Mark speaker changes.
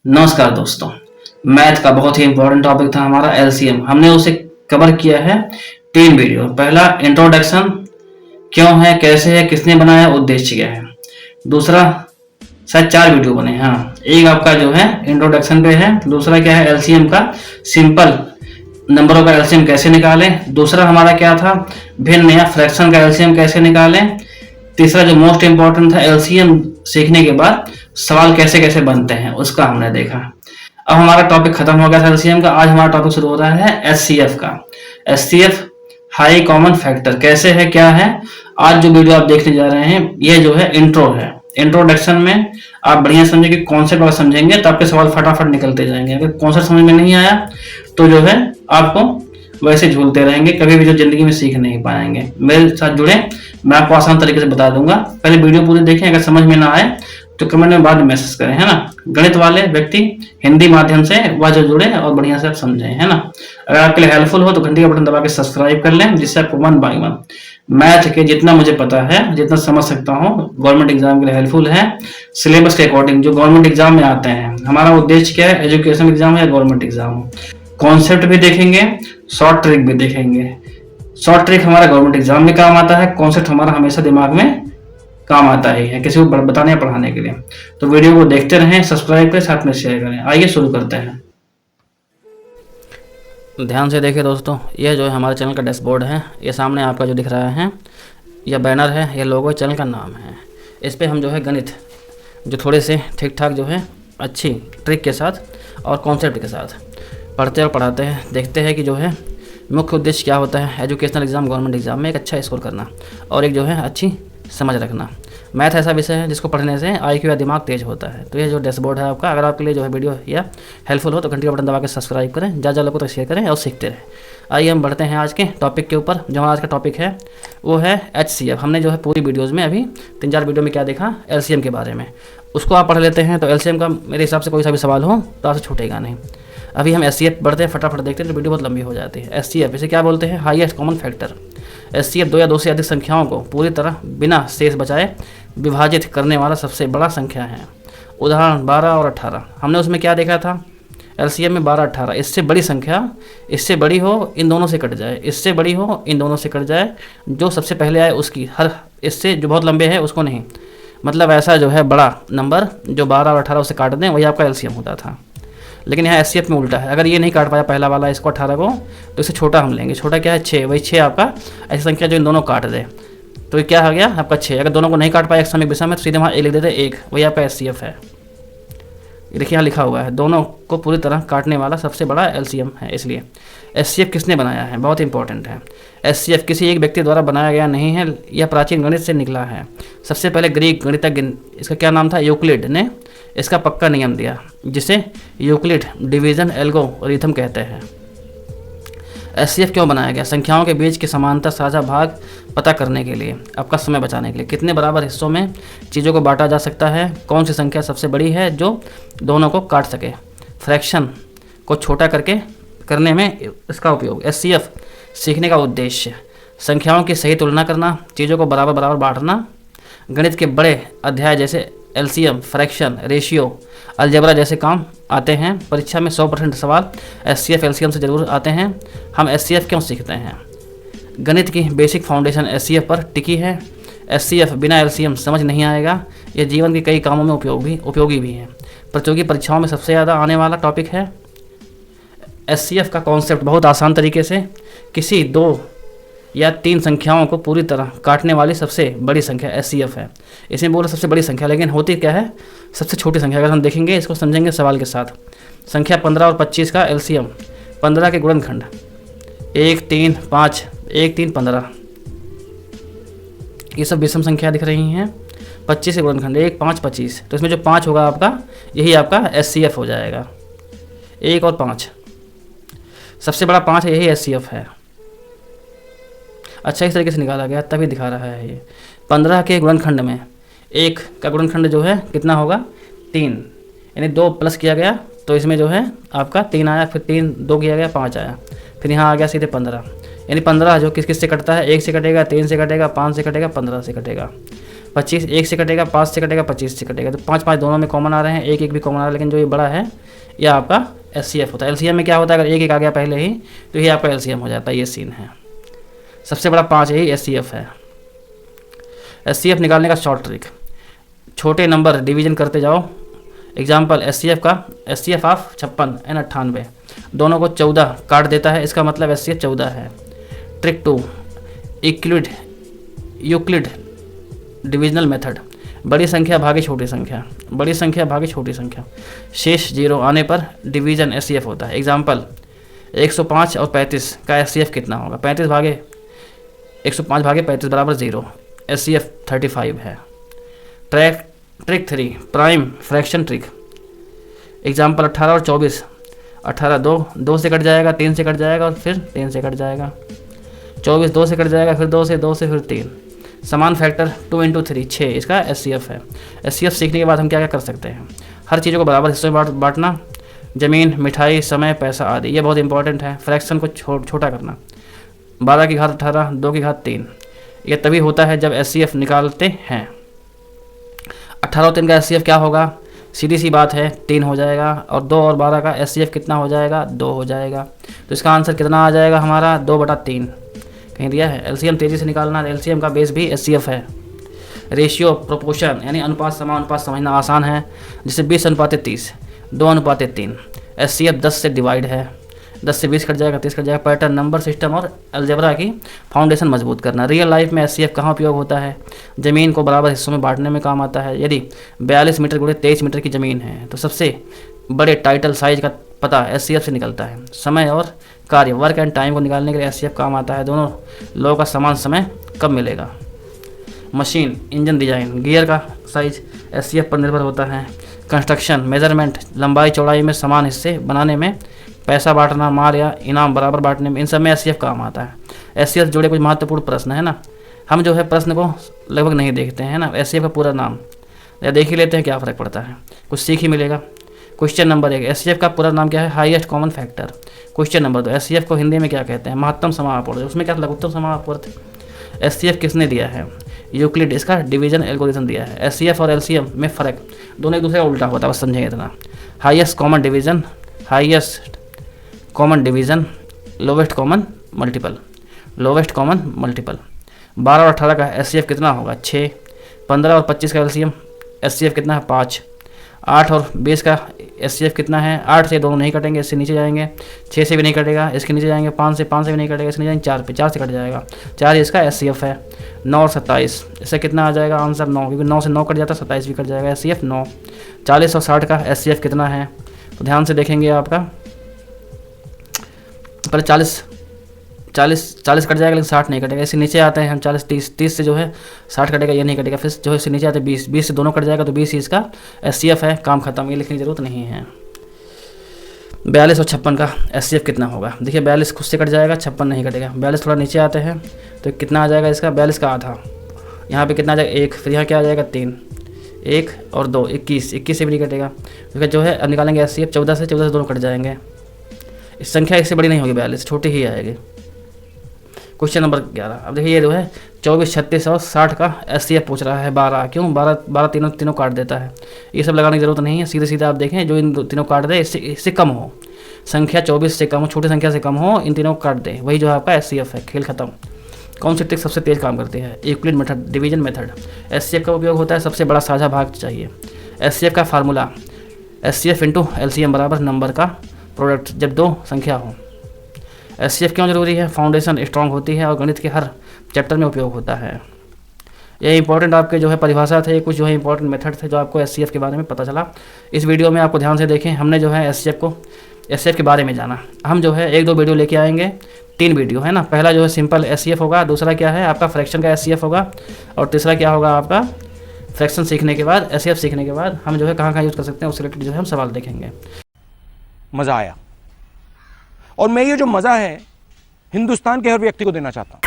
Speaker 1: नमस्कार दोस्तों। मैथ का बहुत ही इंपॉर्टेंट टॉपिक था हमारा एलसीएम। हमने उसे कवर किया है 3 वीडियो। पहला इंट्रोडक्शन, क्यों है, कैसे है, किसने बनाया, उद्देश्य क्या है। दूसरा शायद 4 वीडियो बने। हाँ, एक आपका जो है इंट्रोडक्शन पे है। दूसरा क्या है, एलसीएम का सिंपल नंबरों का एलसीएम कैसे निकालें। दूसरा हमारा क्या था, भिन्न या फ्रैक्शन का एलसीएम कैसे निकालें। तीसरा जो मोस्ट इंपॉर्टेंट था, एलसीएम सीखने के बाद सवाल कैसे कैसे बनते हैं, उसका हमने देखा। अब हमारा टॉपिक खत्म हो गया था एलसीएम का। आज हमारा टॉपिक शुरू हो रहा है एचसीएफ का। एचसीएफ हाई कॉमन फैक्टर कैसे है, क्या है। आज जो वीडियो आप देखने जा रहे हैं ये जो है इंट्रो है। इंट्रोडक्शन में आप बढ़िया समझे कि कॉन्सेप्ट अगर समझेंगे तो आपके सवाल फटाफट निकलते जाएंगे। अगर कॉन्सेप्ट समझ में नहीं आया तो जो है आपको वैसे झूलते रहेंगे, कभी भी जो जिंदगी में सीख नहीं पाएंगे। मेरे साथ जुड़े, मैं आपको आसान तरीके से बता दूंगा। पहले वीडियो पूरी देखें, अगर समझ में ना आए तो कमेंट में बाद में मैसेज करें, है ना। गणित वाले व्यक्ति हिंदी माध्यम से वह जो जुड़े और बढ़िया से आप समझें, है ना। अगर आपके लिए हेल्पफुल हो तो घंटी का बटन दबा के सब्सक्राइब कर लें, जिससे आपको 1 बाय 1 मैथ के जितना मुझे पता है, जितना समझ सकता हूँ, गवर्नमेंट एग्जाम के लिए हेल्पफुल है। सिलेबस के अकॉर्डिंग जो गवर्नमेंट एग्जाम में आते हैं, हमारा उद्देश्य क्या है, एजुकेशन एग्जाम या गवर्नमेंट एग्जाम हो, कॉन्सेप्ट भी देखेंगे, शॉर्ट ट्रिक भी देखेंगे। शॉर्ट ट्रिक हमारा गवर्नमेंट एग्जाम में काम आता है, कॉन्सेप्ट हमारा हमेशा दिमाग में काम आता ही है किसी को बताने या पढ़ाने के लिए। तो वीडियो को देखते रहें, सब्सक्राइब करें, साथ में शेयर करें। आइए शुरू करते हैं। ध्यान से देखिए दोस्तों, यह जो है हमारे चैनल का डैशबोर्ड है। ये सामने आपका जो दिख रहा है यह बैनर है, यह लोगो चैनल का नाम है। इस पर हम जो है गणित जो थोड़े से ठीक ठाक जो है अच्छी ट्रिक के साथ और कॉन्सेप्ट के साथ पढ़ते और पढ़ाते हैं। देखते हैं कि जो है मुख्य उद्देश्य क्या होता है एजुकेशनल एग्ज़ाम, गवर्नमेंट एग्ज़ाम में एक अच्छा स्कोर करना और एक जो है अच्छी समझ रखना। मैथ ऐसा विषय है जिसको पढ़ने से आईक्यू या दिमाग तेज होता है। तो ये जो डैशबोर्ड है आपका, अगर आपके लिए जो है वीडियो या हेल्पफुल हो तो घंटी का बटन दबा के सब्सक्राइब करें, ज़्यादा लोगों तक शेयर करें और सीखते रहें। आइए हम बढ़ते हैं आज के टॉपिक के ऊपर। जो हमारा आज का टॉपिक है वो है एचसीएफ। हमने जो है पूरी वीडियोज़ में अभी 3-4 वीडियो में क्या देखा, एलसीएम के बारे में, उसको आप पढ़ लेते हैं। तो एलसीएम का मेरे हिसाब से कोई सा भी सवाल हो तो आपसे छूटेगा नहीं। अभी हम एचसीएफ बढ़ते हैं, फटाफट देखते हैं तो वीडियो बहुत लंबी हो जाती है। एचसीएफ इसे क्या बोलते हैं, हाईएस्ट कॉमन फैक्टर। एचसीएफ 2 या 2 से अधिक संख्याओं को पूरी तरह बिना शेष बचाए विभाजित करने वाला सबसे बड़ा संख्या है। उदाहरण 12 और 18। हमने उसमें क्या देखा था, एलसीएम में 12, 18। इससे बड़ी संख्या इससे बड़ी हो इन दोनों से कट जाए, इससे बड़ी हो इन दोनों से कट जाए, जो सबसे पहले आए उसकी, हर इससे जो बहुत लंबे हैं उसको नहीं। मतलब ऐसा जो है बड़ा नंबर जो 12 और 18 उसे काट दें, वही आपका एलसीएम होता था। लेकिन यहाँ एचसीएफ में उल्टा है। अगर ये नहीं काट पाया पहला वाला इसको 18 को, तो इसे छोटा हम लेंगे। छोटा क्या है, 6। वही 6 आपका ऐसी संख्या जो इन दोनों काट दे, तो ये क्या हो गया आपका 6। अगर दोनों को नहीं काट पाया एक समय विषय में तो सीधे वहाँ ए लिख देते 1, वही आपका एचसीएफ है। देखिए यहाँ लिखा हुआ है, दोनों को पूरी तरह काटने वाला सबसे बड़ा एलसीएम है। इसलिए एचसीएफ किसने बनाया है, बहुत इंपॉर्टेंट है। एचसीएफ किसी एक व्यक्ति द्वारा बनाया गया नहीं है, यह प्राचीन गणित से निकला है। सबसे पहले ग्रीक गणितज्ञ, इसका क्या नाम था, यूक्लिड, ने इसका पक्का नियम दिया, जिसे यूक्लिड डिवीजन एल्गोरिथम कहते हैं। एचसीएफ क्यों बनाया गया, संख्याओं के बीच के समांतर साझा भाग पता करने के लिए, आपका समय बचाने के लिए। कितने बराबर हिस्सों में चीज़ों को बांटा जा सकता है, कौन सी संख्या सबसे बड़ी है जो दोनों को काट सके, फ्रैक्शन को छोटा करने में इसका उपयोग। एचसीएफ सीखने का उद्देश्य, संख्याओं की सही तुलना करना, चीज़ों को बराबर बराबर बांटना। गणित के बड़े अध्याय जैसे एलसीएम, फ्रैक्शन, रेशियो, अलजेब्रा जैसे काम आते हैं। परीक्षा में 100% सवाल एचसीएफ एलसीएम से जरूर आते हैं। हम एचसीएफ क्यों सीखते हैं, गणित की बेसिक फाउंडेशन एचसीएफ पर टिकी है। एचसीएफ बिना एलसीएम समझ नहीं आएगा। यह जीवन के कई कामों में उपयोगी भी है। प्रतियोगी परीक्षाओं में सबसे ज़्यादा आने वाला टॉपिक है। एचसीएफ का कॉन्सेप्ट बहुत आसान तरीके से, किसी 2 या 3 संख्याओं को पूरी तरह काटने वाली सबसे बड़ी संख्या एचसीएफ है। इसमें बोला सबसे बड़ी संख्या, लेकिन होती क्या है, सबसे छोटी संख्या। अगर हम देखेंगे, इसको समझेंगे सवाल के साथ। संख्या 15 और 25 का एलसीएम, 15 के गुणनखंड 1, 3, 5, 1, 3, 15, ये सब विषम संख्या दिख रही हैं। 25 के गुणनखंड 1, 5, 25, तो इसमें जो 5 होगा आपका, यही आपका एचसीएफ हो जाएगा। 1 और 5 सबसे बड़ा 5 है, यही एचसीएफ है। अच्छा, इस तरीके से निकाला गया तभी दिखा रहा है ये। 15 के गुणनखंड में 1 का गुणनखंड जो है कितना होगा, 3, यानी 2 प्लस किया गया तो इसमें जो है आपका 3 आया, फिर 3 2 किया गया 5 आया, फिर यहाँ आ गया सीधे 15। यानी 15 जो किस किस से कटता है, 1 से कटेगा, 3 से कटेगा, 5 से कटेगा, 15 से कटेगा। 25 1 से कटेगा, 5 से कटेगा, 25 से कटेगा, तो 5 5 दोनों में कॉमन आ रहे हैं, 1 1 भी कॉमन आ रहा है, लेकिन जो ये बड़ा है ये आपका एचसीएफ होता है। एलसीएम में क्या होता है, अगर 1 1 आ गया पहले ही तो ये आपका एलसीएम हो जाता है। ये सीन है, सबसे बड़ा 5 यही एचसीएफ है। एचसीएफ निकालने का शॉर्ट ट्रिक, छोटे नंबर डिवीजन करते जाओ। एग्जाम्पल एचसीएफ का, एचसीएफ ऑफ 56 एंड 98 दोनों को 14 काट देता है, इसका मतलब एचसीएफ 14 है। ट्रिक 2 यूक्लिड डिविजनल मेथड, बड़ी संख्या भागे छोटी संख्या, बड़ी संख्या भागे छोटी संख्या, शेष 0 आने पर डिवीजन एचसीएफ होता है। एग्जाम्पल 105 और 35 का एचसीएफ कितना होगा, 35 भागे 105 भागे 35 बराबर 0, एचसीएफ 35 है। Trick 3 prime fraction trick. Example 18 और 24, 18 2 से कट जाएगा, 3 से कट जाएगा और फिर 3 से कट जाएगा, 24 2 से कट जाएगा, फिर 2 से फिर 3, समान फैक्टर 2 × 3 6, इसका एचसीएफ है। एचसीएफ सीखने के बाद हम क्या क्या कर सकते हैं, हर चीज़ों को बराबर हिस्सों में बांटना, ज़मीन, मिठाई, समय, पैसा आदि, ये बहुत इंपॉर्टेंट है। फ्रैक्शन को छोटा करना, 12 की घात 18, 2 की घात 3, ये तभी होता है जब एचसीएफ निकालते हैं। 18 और 3 का एचसीएफ क्या होगा, सीधी सी बात है 3 हो जाएगा, और 2 और 12 का एचसीएफ कितना हो जाएगा, 2 हो जाएगा। तो इसका आंसर कितना आ जाएगा हमारा, 2/3 कहीं दिया है। एलसीएम तेज़ी से निकालना, एलसीएम का बेस भी एचसीएफ है। रेशियो प्रोपोर्शन यानी अनुपात समानुपात समझना आसान है, जैसे 20:30, 2:3। एचसीएफ 10 से डिवाइड है, 10 से 20 कट जाएगा, 30 कट जाएगा। पैटर्न, नंबर सिस्टम और अलजेब्रा की फाउंडेशन मजबूत करना। रियल लाइफ में एचसीएफ कहाँ उपयोग होता है, ज़मीन को बराबर हिस्सों में बांटने में काम आता है। यदि 42 मीटर गुणे 23 मीटर की ज़मीन है तो सबसे बड़े टाइटल साइज का पता एचसीएफ से निकलता है। समय और कार्य, वर्क एंड टाइम को निकालने के लिए एचसीएफ काम आता है। दोनों लोगों का समान समय कब मिलेगा। मशीन, इंजन डिजाइन, गियर का साइज एचसीएफ पर निर्भर होता है। कंस्ट्रक्शन, मेजरमेंट, लंबाई चौड़ाई में समान हिस्से बनाने में, पैसा बांटना, माल या इनाम बराबर बांटने में, इन सब में एचसीएफ काम आता है। एचसीएफ जुड़े कुछ महत्वपूर्ण प्रश्न है ना, हम जो है प्रश्न को लगभग नहीं देखते हैं ना। एचसीएफ का पूरा नाम या देख ही लेते हैं, क्या फ़र्क पड़ता है, कुछ सीख ही मिलेगा। क्वेश्चन नंबर 1, एचसीएफ का पूरा नाम क्या है, highest common factor. Question number 2, HCF को हिंदी में क्या कहते हैं, महत्तम समापवर्त। उसमें क्या लघुत्तम समापवर्त। एचसीएफ किसने दिया है, यूक्लिड, इसका डिवीजन एल्गोरिथम दिया है। एचसीएफ और एलसीएम में फ़र्क, दोनों एक दूसरे का उल्टा होता है, बस समझेंगे इतना। Highest common division, highest common division, lowest common multiple, lowest common multiple. 12 और 18 का एचसीएफ कितना होगा, 6। 15 और 25 का एलसीएम एचसीएफ कितना है, 5। 8 और 20 का एचसीएफ कितना है, 8 से दोनों नहीं कटेंगे, इससे नीचे जाएंगे। 6 से भी नहीं कटेगा, इसके नीचे जाएंगे। 5 से भी नहीं कटेगा, इसके नीचे जाएंगे। 4 पे, 4 से कट जाएगा, 4 इसका एचसीएफ है। 9 और 27, इससे कितना आ जाएगा आंसर, 9, क्योंकि 9 से 9 कट जाता है, 27 भी कट जाएगा, एचसीएफ 9। 40 और 60 का एचसीएफ कितना है, तो ध्यान से देखेंगे आपका, पहले 40 कट जाएगा, लेकिन 60 नहीं कटेगा। इससे नीचे आते हैं हम 40 30 से जो है 60 कटेगा, ये नहीं कटेगा। फिर जो है इससे नीचे आते हैं 20 से दोनों कट जाएगा, तो 20 ही इसका एचसीएफ है। काम खत्म, ये लिखने की जरूरत नहीं है। 42 और 56 का एचसीएफ कितना होगा, देखिए 42 खुद से कट जाएगा, 56 नहीं कटेगा। 42 थोड़ा नीचे आते हैं तो कितना आ जाएगा इसका, 42 का आधा, यहाँ पे कितना आ जाएगा 1, फिर यहाँ क्या आ जाएगा 3, 1 और 2 21 से भी नहीं कटेगा। फिर जो है अब निकालेंगे एचसीएफ 14 से दोनों कट जाएंगे। इस संख्या इससे बड़ी नहीं होगी, 42 छोटी ही आएगी। क्वेश्चन नंबर 11, अब देखिए ये जो है 24, 36 और 60 का एचसीएफ पूछ रहा है। 12 क्यों, 12 तीनों काट देता है। ये सब लगाने की जरूरत नहीं है, सीधे आप देखें जो इन तीनों काट दे, इससे कम हो संख्या, 24 से कम हो, छोटी संख्या से कम हो, इन तीनों काट दे, वही जो है आपका एचसीएफ है। खेल खत्म। कौन सी ट्रिक सबसे तेज काम करती है, Euclid method, division method. HCF का उपयोग होता है सबसे बड़ा साझा भाग चाहिए। एचसीएफ का फार्मूला, एचसीएफ इंटू एलसीएम बराबर नंबर का प्रोडक्ट जब 2 संख्या हो। एचसीएफ क्यों जरूरी है, फाउंडेशन स्ट्रांग होती है और गणित के हर चैप्टर में उपयोग होता है। ये इंपॉर्टेंट आपके जो है परिभाषा थे, कुछ जो है इंपॉर्टेंट मेथड थे जो आपको एचसीएफ के बारे में पता चला। इस वीडियो में आपको ध्यान से देखें, हमने जो है एचसीएफ के बारे में जाना। हम जो है 1-2 वीडियो लेके आएंगे, 3 वीडियो है ना। पहला जो है सिंपल एचसीएफ होगा, दूसरा क्या है आपका फ्रैक्शन का एचसीएफ होगा, और तीसरा क्या होगा आपका फ्रैक्शन सीखने के बाद, एचसीएफ सीखने के बाद हम जो है कहाँ यूज़ कर सकते हैं उस रिलेटेड जो है हम सवाल देखेंगे।
Speaker 2: मज़ा आया, और मैं ये जो मज़ा है हिंदुस्तान के हर व्यक्ति को देना चाहता हूँ।